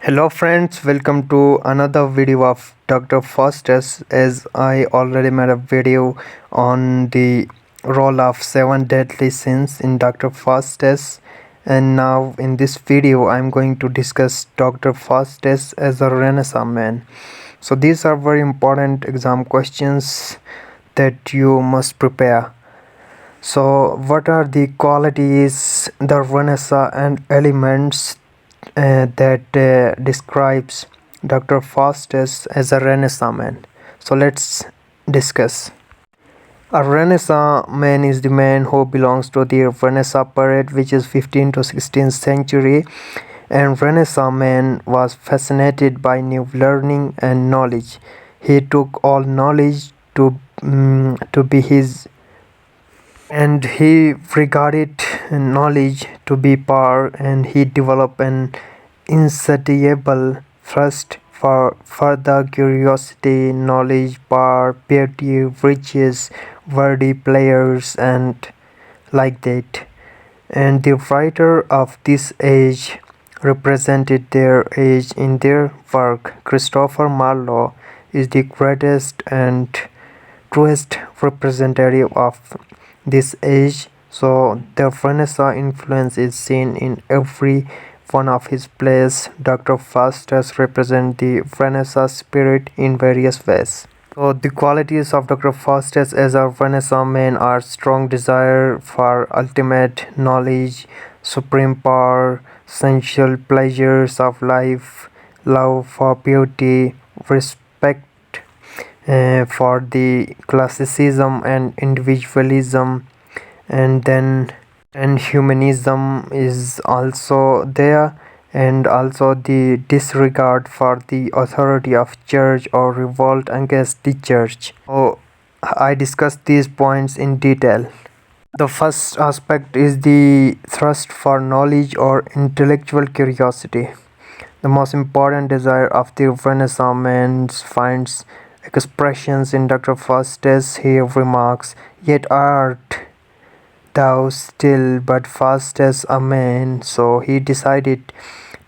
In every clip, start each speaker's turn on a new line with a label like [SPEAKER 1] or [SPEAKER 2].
[SPEAKER 1] Hello friends, welcome to another video of Dr. Faustus. As I already made a video on the role of 7 deadly sins in Dr. Faustus, and now in this video I'm going to discuss Dr. Faustus as a Renaissance man. So these are very important exam questions that you must prepare. So what are the qualities, the Renaissance and elements that describes Dr. Faustus as a Renaissance man? So let's discuss. A Renaissance man is the man who belongs to the Renaissance period, which is 15th to 16th century, and Renaissance man was fascinated by new learning and knowledge. He took all knowledge to be his, and he regarded knowledge to be power, and he developed an insatiable thirst for further curiosity, knowledge, power, beauty, riches, worthy players, and like that. And the writer of this age represented their age in their work. Christopher Marlowe is the greatest and truest representative of this age. So the Renaissance influence is seen in every one of his plays. Dr. Faustus represents the Renaissance spirit in various ways. So the qualities of Dr. Faustus as a Renaissance man are strong desire for ultimate knowledge, supreme power, sensual pleasures of life, love for beauty, respect for the classicism and individualism, and then and humanism is also there, and also the disregard for the authority of church or revolt against the church. So I discussed these points in detail. The first aspect is the thirst for knowledge or intellectual curiosity. The most important desire of the Renaissance man finds expressions in Dr. Faustus. He remarks, "Yet art thou still but fast as a man." So he decided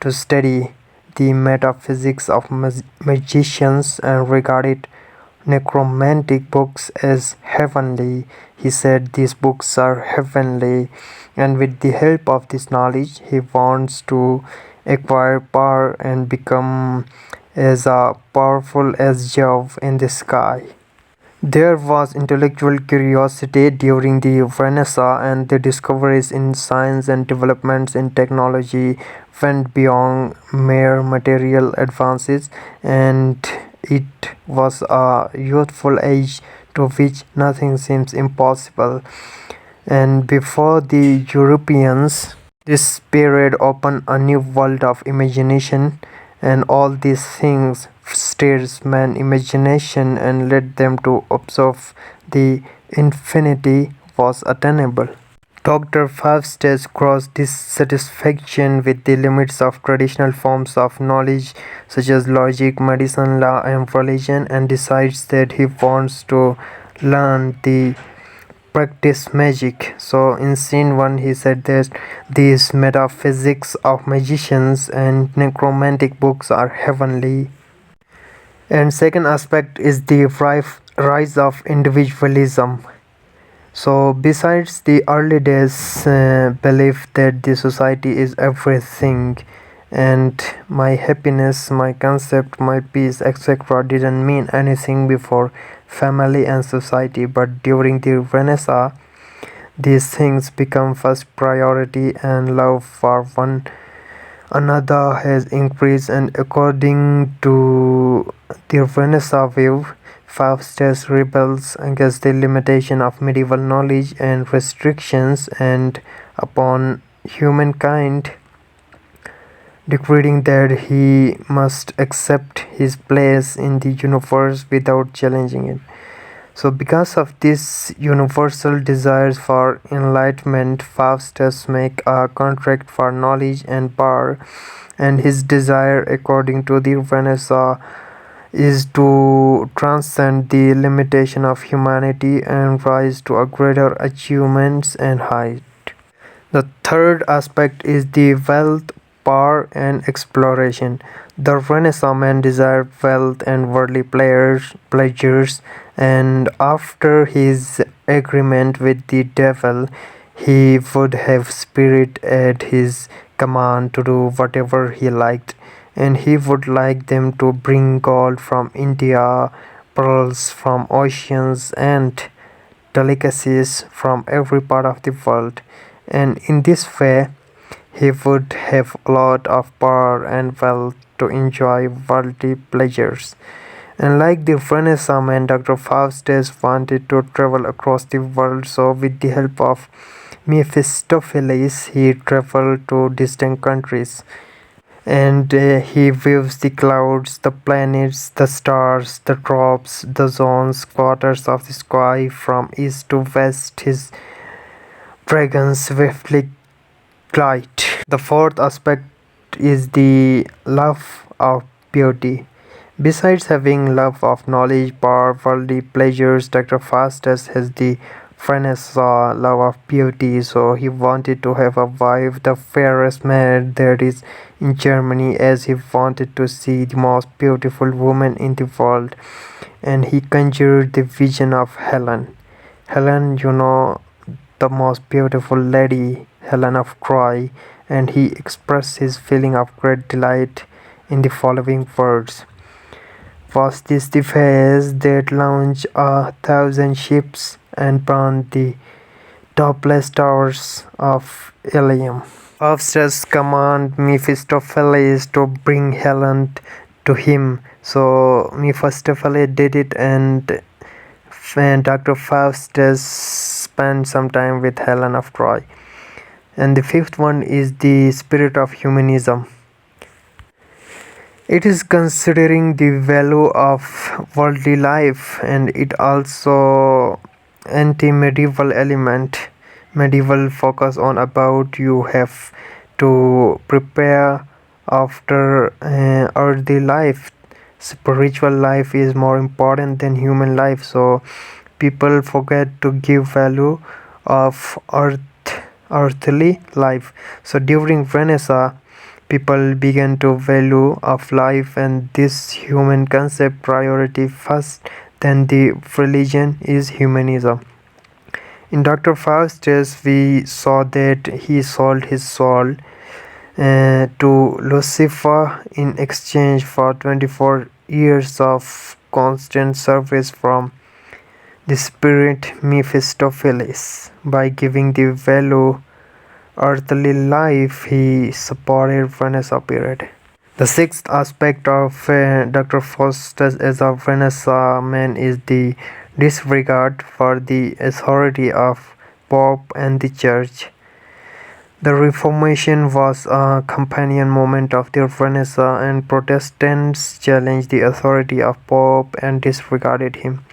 [SPEAKER 1] to study the metaphysics of magicians and regarded necromantic books as heavenly. He said these books are heavenly, and with the help of this knowledge, he wants to acquire power and become as powerful as Jove in the sky. There was intellectual curiosity during the Renaissance, and the discoveries in science and developments in technology went beyond mere material advances, and it was a youthful age to which nothing seems impossible. And before the Europeans, this period opened a new world of imagination, and all these things stirs man's imagination and led them to observe the infinity was attainable. Dr. Faustus grows dissatisfaction with the limits of traditional forms of knowledge such as logic, medicine, law, and religion, and decides that he wants to learn the practice magic. So in scene 1 he said that these metaphysics of magicians and necromantic books are heavenly. And second aspect is the rise of individualism. So besides the early days belief that the society is everything, and my happiness, my concept, my peace, etc. didn't mean anything before family and society, but during the Renaissance these things become first priority, and love for one another has increased. And according to the Renaissance view, Faustus rebels against the limitation of medieval knowledge and restrictions and upon humankind, decreeing that he must accept his place in the universe without challenging it. So because of this universal desires for enlightenment, Faustus make a contract for knowledge and power, and his desire, according to the Renaissance, is to transcend the limitation of humanity and rise to a greater achievements and height. The third aspect is the wealth power and exploration. The Renaissance man desired wealth and worldly pleasures, and after his agreement with the devil, he would have spirit at his command to do whatever he liked, and he would like them to bring gold from India, pearls from oceans, and delicacies from every part of the world. And in this way, he would have a lot of power and wealth to enjoy worldly pleasures. And like the Renaissance man, Dr. Faustus wanted to travel across the world, so with the help of Mephistopheles, he traveled to distant countries. And he views the clouds, the planets, the stars, the drops, the zones, quarters of the sky from east to west. His dragons swiftly glide. The fourth aspect is the love of beauty. Besides having love of knowledge, power, worldly pleasures, Dr. Faustus has the Renaissance love of beauty, so he wanted to have a wife, the fairest man there is in Germany, as he wanted to see the most beautiful woman in the world, and he conjured the vision of Helen. Helen, the most beautiful lady, Helen of Troy, and he expressed his feeling of great delight in the following words. Was this the phase that launched 1,000 ships and burned the topless towers of Ilium? Faustus commanded Mephistopheles to bring Helen to him. So Mephistopheles did it, and Dr. Faustus spent some time with Helen of Troy. And the fifth one is the spirit of humanism. It is considering the value of worldly life, and it also anti-medieval element. Medieval focus on about you have to prepare after earthly life. Spiritual life is more important than human life, so people forget to give value of earthly life. So during Renaissance, people began to value of life and this human concept priority first, then the religion is humanism. In Dr. Faustus, we saw that he sold his soul to Lucifer in exchange for 24 years of constant service from the spirit Mephistopheles. By giving the value earthly life, he supported Renaissance period. The sixth aspect of Dr. Faustus as a Renaissance man is the disregard for the authority of Pope and the Church. The Reformation was a companion movement of the Renaissance, and Protestants challenged the authority of Pope and disregarded him.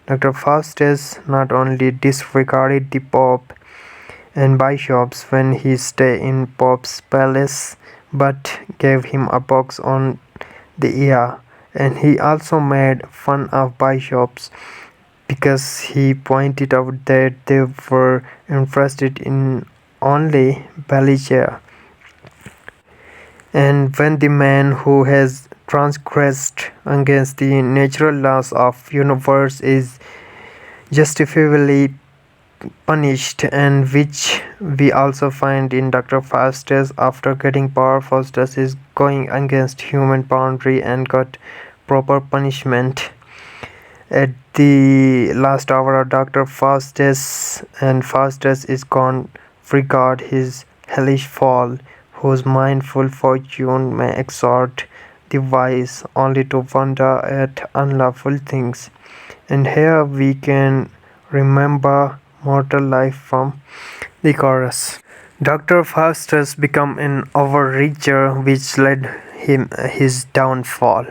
[SPEAKER 1] Dr. Faustus not only disregarded the Pope and bishops when he stayed in Pope's palace, but gave him a box on the ear, and he also made fun of bishops because he pointed out that they were interested in only pleasure. And when the man who has transgressed against the natural laws of universe is justifiably punished, and which we also find in Dr. Faustus, after getting power, Faustus is going against human boundary and got proper punishment. At the last hour of Dr. Faustus, and Faustus is gone, regard his hellish fall, whose mindful fortune may exhort the wise only to wonder at unlawful things. And here we can remember mortal life from the chorus. Dr. Faustus became an overreacher, which led him his downfall.